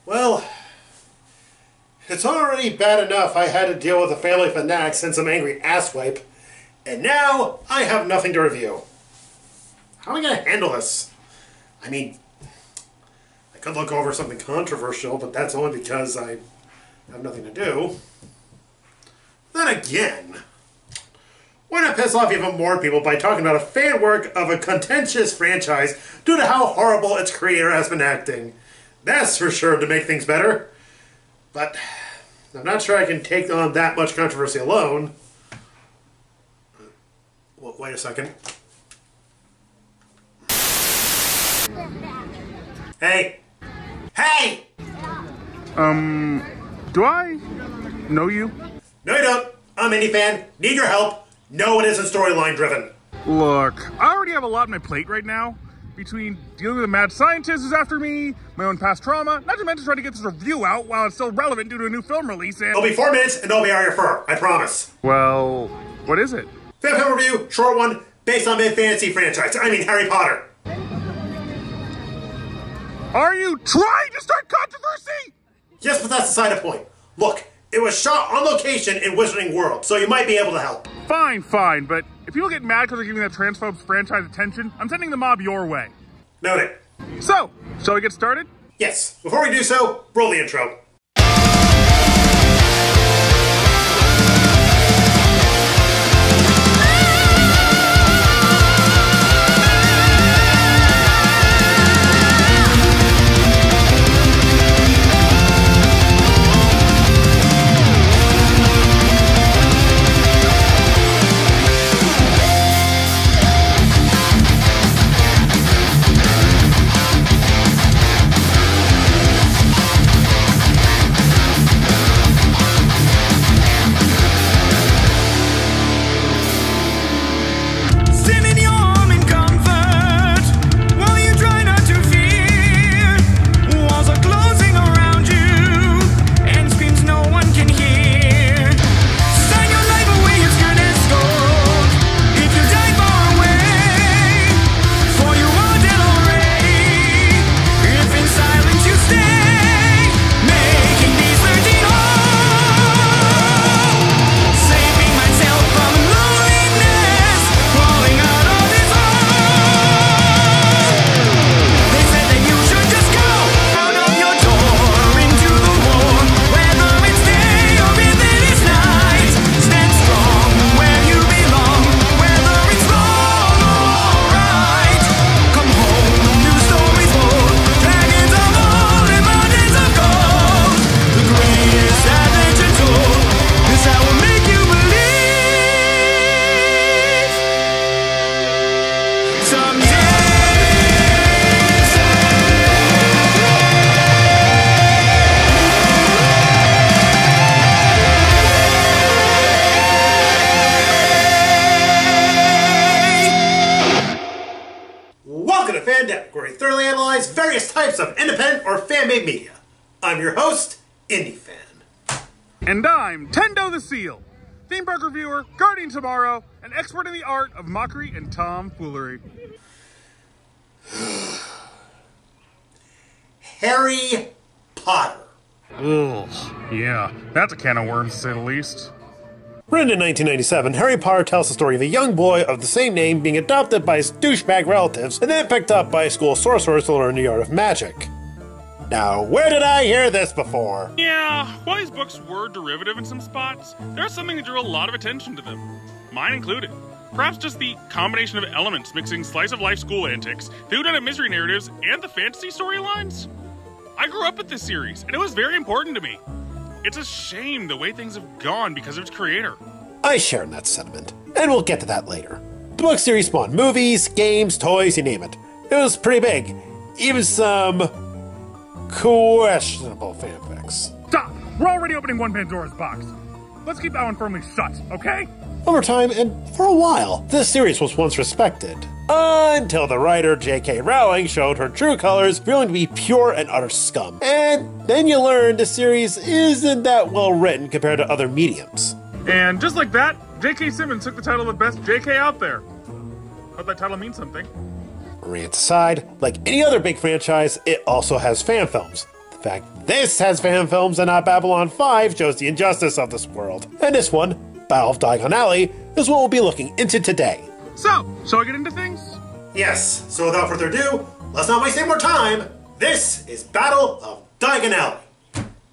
Well, it's already bad enough I had to deal with a family of fanatics and some angry asswipe, and now I have nothing to review. How am I going to handle this? I mean, I could look over something controversial, but that's only because I have nothing to do. Then again, why not piss off even more people by talking about a fan work of a contentious franchise due to how horrible its creator has been acting? That's for sure to make things better. But I'm not sure I can take on that much controversy alone. Well, wait a second. Hey! Hey! Do I know you? No, you don't. I'm an indie fan. Need your help. No, it isn't storyline driven. Look, I already have a lot on my plate right now. Between dealing with a mad scientist who's after me, my own past trauma, not to mention trying to get this review out while it's still relevant due to a new film release, and... It'll be 4 minutes and it'll be out your fur. I promise. Well, what is it? Fan film review, short one, based on mid-fantasy franchise. I mean Harry Potter. Are you trying to start controversy? Yes, but that's beside the point. Look, it was shot on location in Wizarding World, so you might be able to help. Fine, but if people get mad because they're giving that transphobe franchise attention, I'm sending the mob your way. Noted. So, shall we get started? Yes. Before we do so, roll the intro. Welcome to Fandemic, where we thoroughly analyze various types of independent or fan-made media. I'm your host, Indie Fan. And I'm Tendo the Seal, theme park reviewer, guarding tomorrow, an expert in the art of mockery and tomfoolery. Harry Potter. Ugh, yeah, that's a can of worms to say the least. Written in 1997, Harry Potter tells the story of a young boy of the same name being adopted by his douchebag relatives and then picked up by a school of sorcerers to learn the art of magic. Now, where did I hear this before? Yeah, while these books were derivative in some spots, there's something that drew a lot of attention to them. Mine included. Perhaps just the combination of elements mixing slice-of-life school antics, whodunit misery narratives, and the fantasy storylines. I grew up with this series, and it was very important to me. It's a shame the way things have gone because of its creator. I share in that sentiment, and we'll get to that later. The book series spawned movies, games, toys, you name it. It was pretty big. Even some questionable fanfics. Stop! We're already opening one Pandora's box. Let's keep that one firmly shut, okay? Over time, and for a while, this series was once respected. Until the writer J.K. Rowling showed her true colors, revealing to be pure and utter scum. And then you learn the series isn't that well written compared to other mediums. And just like that, J.K. Simmons took the title of best J.K. out there. Hope that title means something. Rant aside, like any other big franchise, it also has fan films. The fact, this has fan films and not Babylon 5 shows the injustice of this world. And this one, Battle of Daigon Alley, is what we'll be looking into today. So, shall I get into things? Yes, so without further ado, let's not waste any more time. This is Battle of Daigon Alley.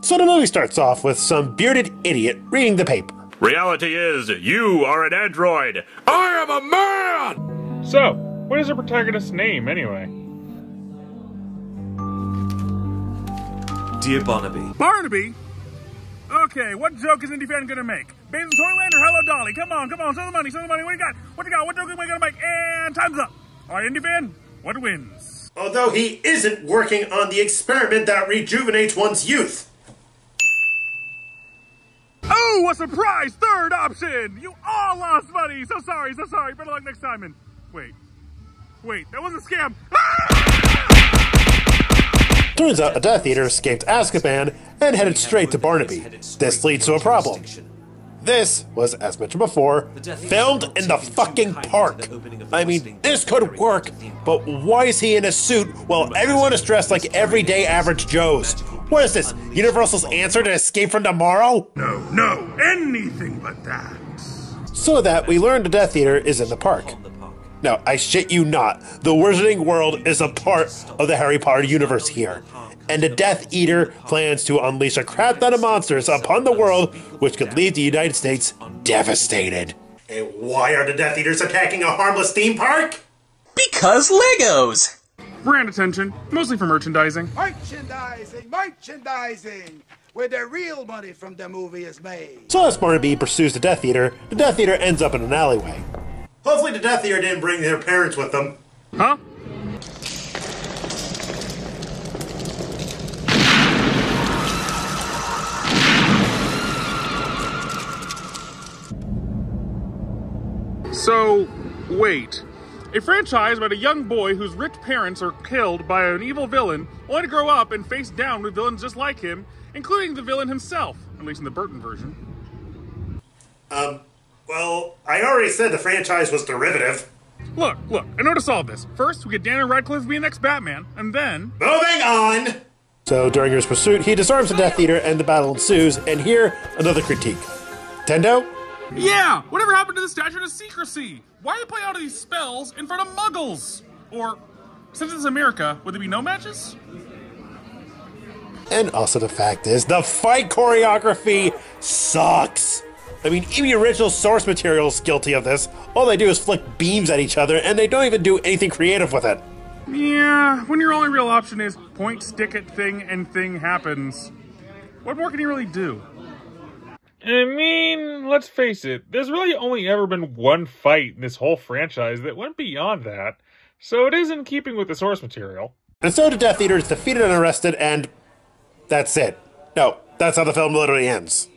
So the movie starts off with some bearded idiot reading the paper. Reality is, you are an android. I am a man! So, what is the protagonist's name, anyway? Dear Barnaby. Barnaby? Okay, what joke is Indie Fan gonna make? Baby in Toyland or Hello Dolly? Come on, show the money, What you got? What joke am I gonna make? And time's up. Alright, Indie Fan, what wins? Although he isn't working on the experiment that rejuvenates one's youth. Oh, a surprise! Third option! You all lost money! So sorry. Better luck next time. And wait, that was a scam! Turns out a Death Eater escaped Azkaban and headed straight to Barnaby. This leads to a problem. This was, as mentioned before, filmed in the fucking park. I mean, this could work, but why is he in a suit while everyone is dressed like everyday average Joes? What is this, Universal's answer to Escape from Tomorrow? No, anything but that. So that we learn the Death Eater is in the park. No, I shit you not. The Wizarding World is a part of the Harry Potter universe here. And the Death Eater plans to unleash a crap ton of monsters upon the world, which could leave the United States devastated. And why are the Death Eaters attacking a harmless theme park? Because Legos! Brand attention, mostly for merchandising. Merchandising! Where the real money from the movie is made. So as Barnaby pursues the Death Eater ends up in an alleyway. Hopefully the Death Eater didn't bring their parents with them. Huh? So, wait. A franchise about a young boy whose rich parents are killed by an evil villain, only to grow up and face down with villains just like him, including the villain himself, at least in the Burton version. Well, I already said the franchise was derivative. Look, I know to solve this. First, we get Daniel Radcliffe being the next Batman, and then... Moving on! So during his pursuit, he disarms the Death Eater and the battle ensues, and here, another critique. Tendo? Yeah! Whatever happened to the Statute of Secrecy? Why do they play out of these spells in front of muggles? Or, since it's America, would there be no matches? And also the fact is, the fight choreography sucks! I mean, even the original source material is guilty of this. All they do is flick beams at each other, and they don't even do anything creative with it. Yeah, when your only real option is point, stick it, thing, and thing happens. What more can you really do? I mean, let's face it, there's really only ever been one fight in this whole franchise that went beyond that, so it is in keeping with the source material. And so the Death Eater is defeated and arrested, and that's it. No, that's how the film literally ends.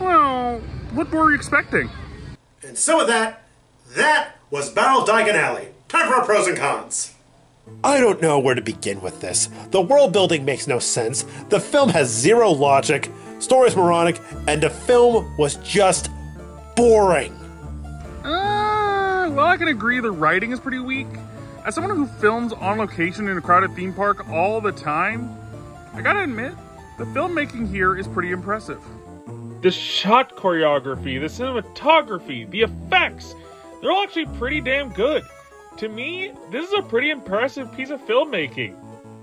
Well, what were you expecting? And so with that was Battle of Daigon Alley. Time for our pros and cons. I don't know where to begin with this. The world building makes no sense, the film has zero logic, story's moronic, and the film was just boring. Well, I can agree the writing is pretty weak. As someone who films on location in a crowded theme park all the time, I gotta admit, the filmmaking here is pretty impressive. The shot choreography, the cinematography, the effects, they're all actually pretty damn good. To me, this is a pretty impressive piece of filmmaking.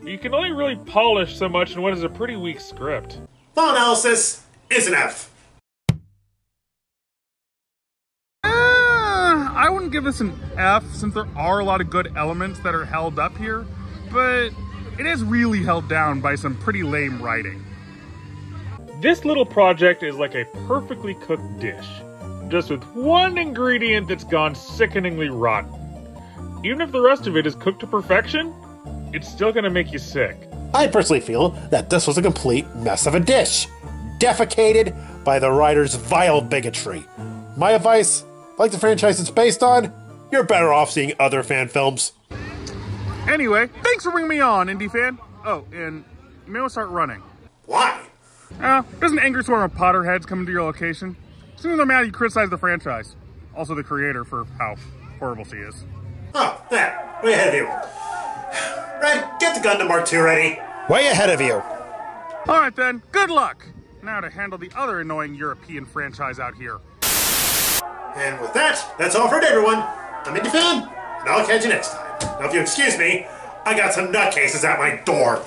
You can only really polish so much in what is a pretty weak script. Full analysis is an F. I wouldn't give this an F since there are a lot of good elements that are held up here, but it is really held down by some pretty lame writing. This little project is like a perfectly cooked dish, just with one ingredient that's gone sickeningly rotten. Even if the rest of it is cooked to perfection, it's still gonna make you sick. I personally feel that this was a complete mess of a dish, defecated by the writer's vile bigotry. My advice, like the franchise it's based on, you're better off seeing other fan films. Anyway, thanks for bringing me on, Indie Fan. Oh, and you may want to start running. Why? There's an angry swarm of Potterheads coming to your location. Seems I'm mad you criticized the franchise. Also the creator for how horrible she is. Oh, that. Way ahead of you. Red, get the Gundam Mark II ready. Way ahead of you. Alright then, good luck! Now to handle the other annoying European franchise out here. And with that, that's all for everyone. I'm Indie Fan, and I'll catch you next time. Now if you excuse me, I got some nutcases at my door.